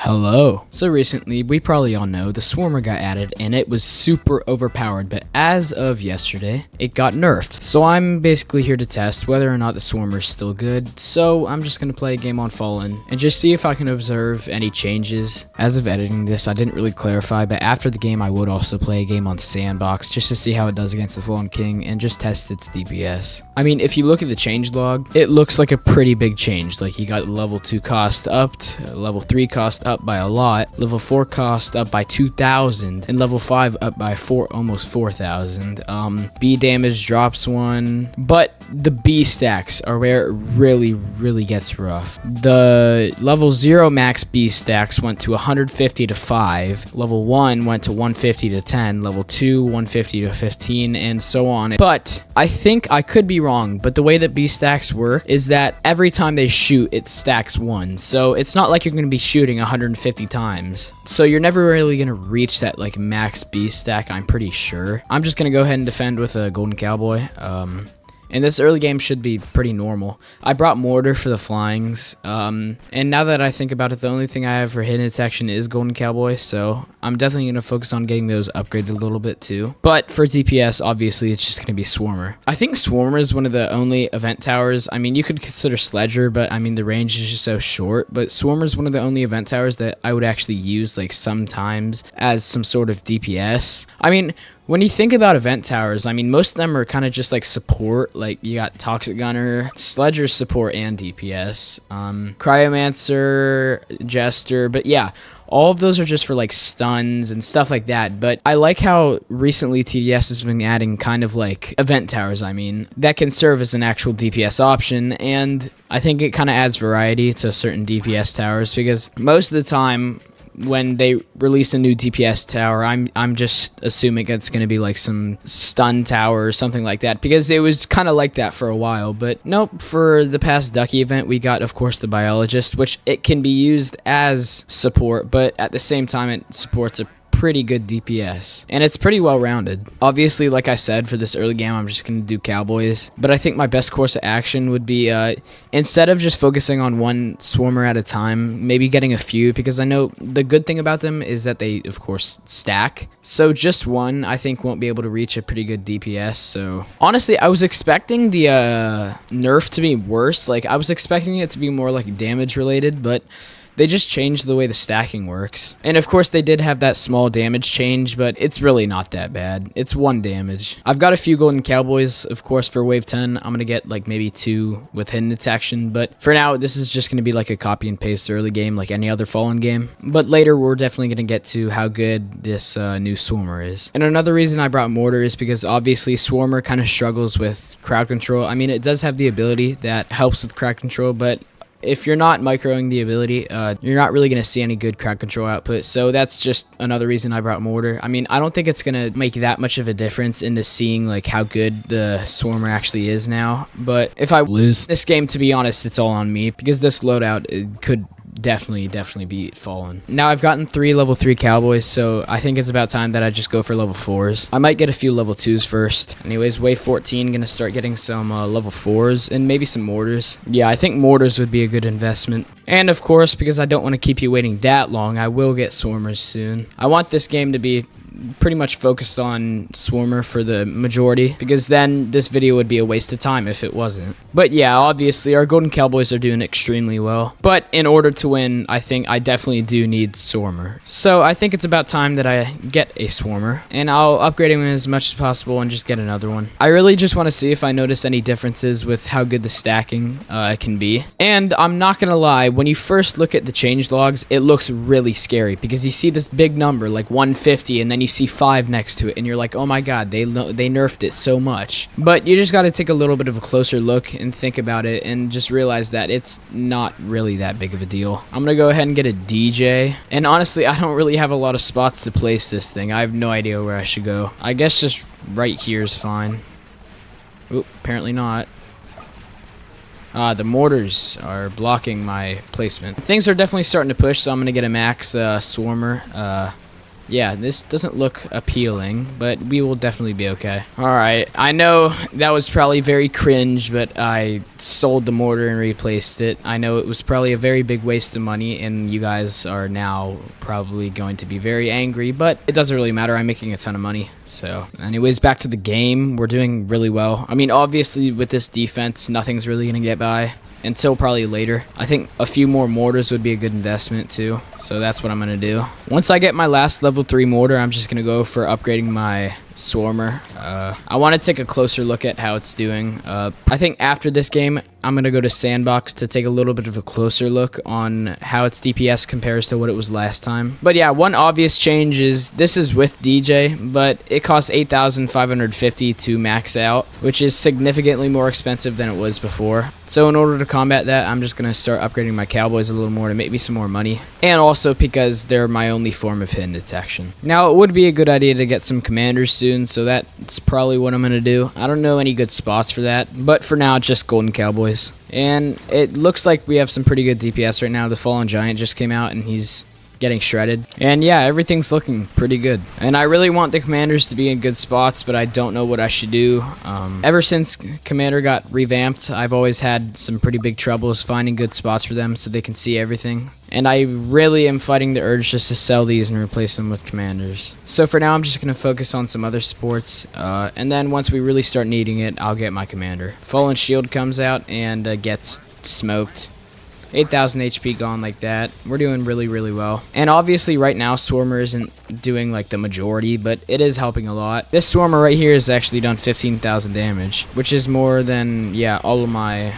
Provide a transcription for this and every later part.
Hello. So recently, we probably all know the Swarmer got added and it was super overpowered, but as of yesterday, it got nerfed. So I'm basically here to test whether or not the Swarmer is still good. So I'm just going to play a game on Fallen and just see if I can observe any changes. As of editing this, I didn't really clarify, but after the game, I would also play a game on Sandbox just to see how it does against the Fallen King and just test its DPS. I mean, if you look at the change log, it looks like a pretty big change. Like, you got level 2 cost upped, level 3 cost up by a lot, level 4 cost up by 2,000, and level 5 up by almost 4,000. B damage drops 1, but the B stacks are where it really gets rough. The level 0 max B stacks went to 150 to 5, level 1 went to 150 to 10, level 2 150 to 15, and so on. But I think I could be wrong, but the way that B stacks work is that every time they shoot, it stacks 1. So it's not like you're going to be shooting 150 times. So you're never really going to reach that like max B stack, I'm pretty sure. I'm just going to go ahead and defend with a Golden Cowboy. And this early game should be pretty normal. I brought Mortar for the flyings. And now that I think about it, the only thing I have for hidden detection is Golden Cowboy. So I'm definitely going to focus on getting those upgraded a little bit too. But for DPS, obviously, it's just going to be Swarmer. I think Swarmer is one of the only event towers. I mean, you could consider Sledger, but I mean, the range is just so short. But Swarmer is one of the only event towers that I would actually use like sometimes as some sort of DPS. I mean, when you think about event towers, I mean, most of them are kind of just like support. Like, you got Toxic Gunner, Sledger's support and DPS, Cryomancer, Jester, but yeah, all of those are just for like stuns and stuff like that. But I like how recently TDS has been adding kind of like event towers, I mean, that can serve as an actual DPS option. And I think it kind of adds variety to certain DPS towers, because most of the time when they release a new DPS tower, I'm just assuming it's going to be like some stun tower or something like that, because it was kind of like that for a while. But nope, for the past Ducky event, we got, of course, the Biologist, which it can be used as support, but at the same time, it supports a pretty good DPS, and it's pretty well rounded. Obviously, like I said, for this early game, I'm just going to do Cowboys, but I think my best course of action would be instead of just focusing on one Swarmer at a time, maybe getting a few, because I know the good thing about them is that they, of course, stack. So just one, I think, won't be able to reach a pretty good DPS. So honestly, I was expecting the nerf to be worse. Like, I was expecting it to be more like damage related, but they just changed the way the stacking works. And of course, they did have that small damage change, but it's really not that bad. It's 1 damage. I've got a few Golden Cowboys, of course, for Wave 10. I'm going to get like maybe 2 with hidden detection, but for now, this is just going to be like a copy and paste early game like any other Fallen game. But later, we're definitely going to get to how good this new Swarmer is. And another reason I brought Mortar is because obviously Swarmer kind of struggles with crowd control. I mean, it does have the ability that helps with crowd control, but if you're not microing the ability, you're not really going to see any good crowd control output. So that's just another reason I brought Mortar. I mean, I don't think it's going to make that much of a difference into seeing like how good the Swarmer actually is now. But if I lose this game, to be honest, it's all on me, because this loadout could definitely beat Fallen. Now I've gotten 3 level 3 Cowboys, so I think it's about time that I just go for level 4s. I might get a few level 2s first. Anyways, wave 14, gonna start getting some level 4s and maybe some Mortars. Yeah, I think Mortars would be a good investment. And of course, because I don't want to keep you waiting that long, I will get Swarmers soon. I want this game to be pretty much focused on Swarmer for the majority, because then this video would be a waste of time if it wasn't. But yeah, obviously our Golden Cowboys are doing extremely well, but in order to win, I think I definitely do need Swarmer. So I think it's about time that I get a Swarmer, and I'll upgrade him as much as possible and just get another one. I really just want to see if I notice any differences with how good the stacking can be. And I'm not gonna lie, when you first look at the change logs, it looks really scary, because you see this big number like 150, and then you see 5 next to it, and you're like, oh my god, they nerfed it so much. But you just got to take a little bit of a closer look and think about it, and just realize that it's not really that big of a deal. I'm gonna go ahead and get a DJ, and honestly, I don't really have a lot of spots to place this thing. I have no idea where I should go. I guess just right here is fine. Oop, apparently not. The mortars are blocking my placement. Things are definitely starting to push, so I'm gonna get a max Swarmer. yeah, this doesn't look appealing, but we will definitely be okay. Alright, I know that was probably very cringe, but I sold the mortar and replaced it. I know it was probably a very big waste of money, and you guys are now probably going to be very angry, but it doesn't really matter. I'm making a ton of money. So anyways, back to the game. We're doing really well. I mean, obviously with this defense, nothing's really going to get by until probably later. I think a few more mortars would be a good investment too, so that's what I'm gonna do. Once I get my last level 3 mortar, I'm just gonna go for upgrading my swarmer. I want to take a closer look at how it's doing. I think after this game, I'm gonna go to Sandbox to take a little bit of a closer look on how its DPS compares to what it was last time. But yeah, one obvious change is this is with DJ, but it costs 8,550 to max out, which is significantly more expensive than it was before. So in order to combat that, I'm just gonna start upgrading my cowboys a little more to make me some more money, and also because they're my only form of hidden detection. Now, it would be a good idea to get some commanders soon, so that's probably what I'm gonna do. I don't know any good spots for that, but for now, just golden cowboys. And it looks like we have some pretty good DPS right now. The fallen giant just came out and he's getting shredded. And yeah, everything's looking pretty good. And I really want the commanders to be in good spots, but I don't know what I should do. Ever since Commander got revamped, I've always had some pretty big troubles finding good spots for them so they can see everything. And I really am fighting the urge just to sell these and replace them with commanders. So for now, I'm just going to focus on some other sports. And then once we really start needing it, I'll get my commander. Fallen Shield comes out and gets smoked. 8,000 HP gone like that. We're doing really, really well. And obviously right now, Swarmer isn't doing like the majority, but it is helping a lot. This Swarmer right here has actually done 15,000 damage, which is more than, yeah, all of my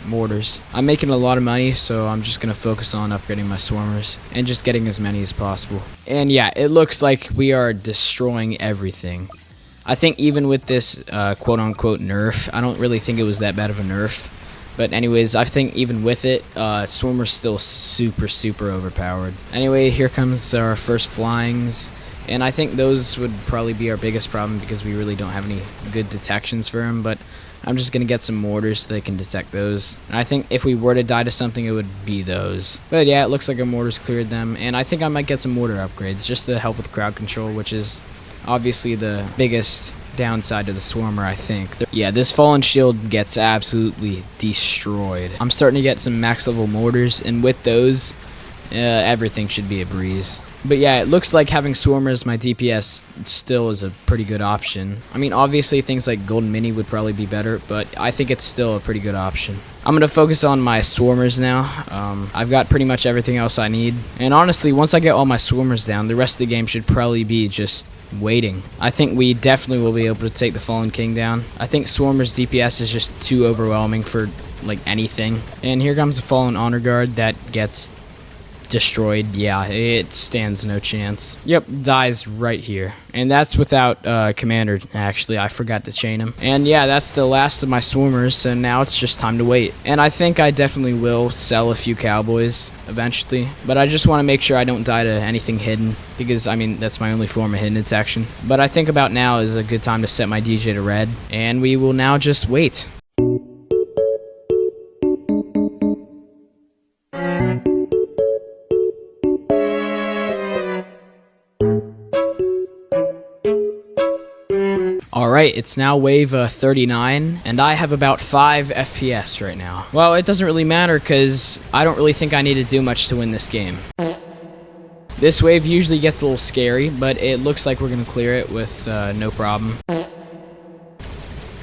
mortars. I'm making a lot of money, so I'm just gonna focus on upgrading my swarmers and just getting as many as possible. And yeah, it looks like we are destroying everything. I think even with this quote-unquote nerf, I don't really think it was that bad of a nerf. But anyways, I think even with it, Swarmer's still super overpowered. Anyway, here comes our first flyings. And I think those would probably be our biggest problem because we really don't have any good detections for them. But I'm just going to get some mortars so they can detect those. And I think if we were to die to something, it would be those. But yeah, it looks like our mortars cleared them. And I think I might get some mortar upgrades just to help with crowd control, which is obviously the biggest downside to the Swarmer, I think. Yeah, this Fallen Shield gets absolutely destroyed. I'm starting to get some max level mortars, and with those, everything should be a breeze. But yeah, it looks like having Swarmer as my DPS still is a pretty good option. I mean, obviously things like Golden Mini would probably be better, but I think it's still a pretty good option. I'm going to focus on my Swarmers now. I've got pretty much everything else I need. And honestly, once I get all my Swarmers down, the rest of the game should probably be just waiting. I think we definitely will be able to take the Fallen King down. I think Swarmer's DPS is just too overwhelming for like anything. And here comes the Fallen Honor Guard that gets destroyed. Yeah, it stands no chance. Yep, dies right here. And that's without Commander, actually. I forgot to chain him. And yeah, that's the last of my Swarmers, so now it's just time to wait. And I think I definitely will sell a few Cowboys eventually, but I just want to make sure I don't die to anything hidden, because, I mean, that's my only form of hidden detection. But I think about now is a good time to set my DJ to red, and we will now just wait. Alright, it's now wave 39, and I have about 5 FPS right now. Well, it doesn't really matter, because I don't really think I need to do much to win this game. This wave usually gets a little scary, but it looks like we're going to clear it with no problem.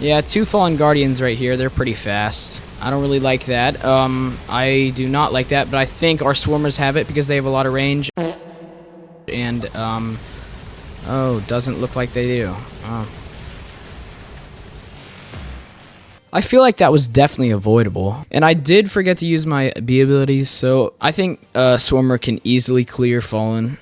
Yeah, 2 Fallen Guardians right here, they're pretty fast. I don't really like that. I do not like that, but I think our Swarmers have it because they have a lot of range. And, oh, doesn't look like they do. Oh. I feel like that was definitely avoidable. And I did forget to use my B abilities, so I think Swarmer can easily clear Fallen.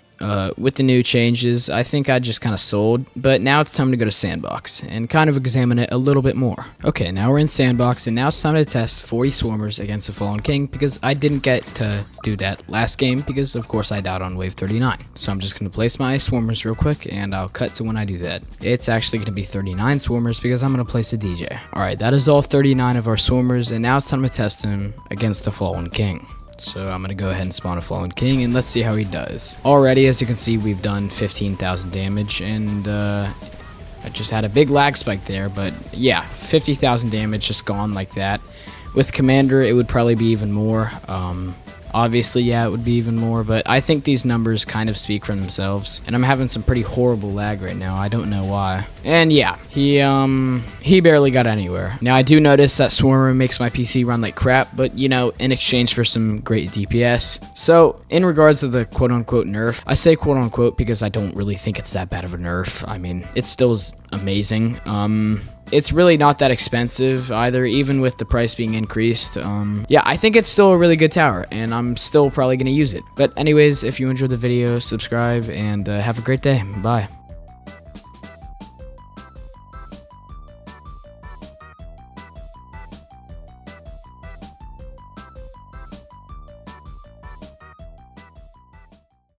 With the new changes, I think I just kind of sold, but now it's time to go to Sandbox and kind of examine it a little bit more. Okay, now we're in Sandbox, and now it's time to test 40 Swarmers against the Fallen King, because I didn't get to do that last game, because of course I died on wave 39. So I'm just going to place my Swarmers real quick, and I'll cut to when I do that. It's actually going to be 39 Swarmers, because I'm going to place a DJ. Alright, that is all 39 of our Swarmers, and now it's time to test them against the Fallen King. So I'm gonna go ahead and spawn a Fallen King, and let's see how he does. Already, as you can see, we've done 15,000 damage, and I just had a big lag spike there, but yeah, 50,000 damage just gone like that. With Commander, it would probably be even more. Obviously, yeah, it would be even more, but I think these numbers kind of speak for themselves. And I'm having some pretty horrible lag right now. I don't know why. And yeah, he barely got anywhere. Now, I do notice that Swarmer makes my PC run like crap, but you know, in exchange for some great DPS. So, in regards to the quote-unquote nerf, I say quote-unquote because I don't really think it's that bad of a nerf. I mean, it still is amazing. It's really not that expensive either, even with the price being increased. Yeah, I think it's still a really good tower, and I'm still probably going to use it. But anyways, if you enjoyed the video, subscribe, and have a great day. Bye.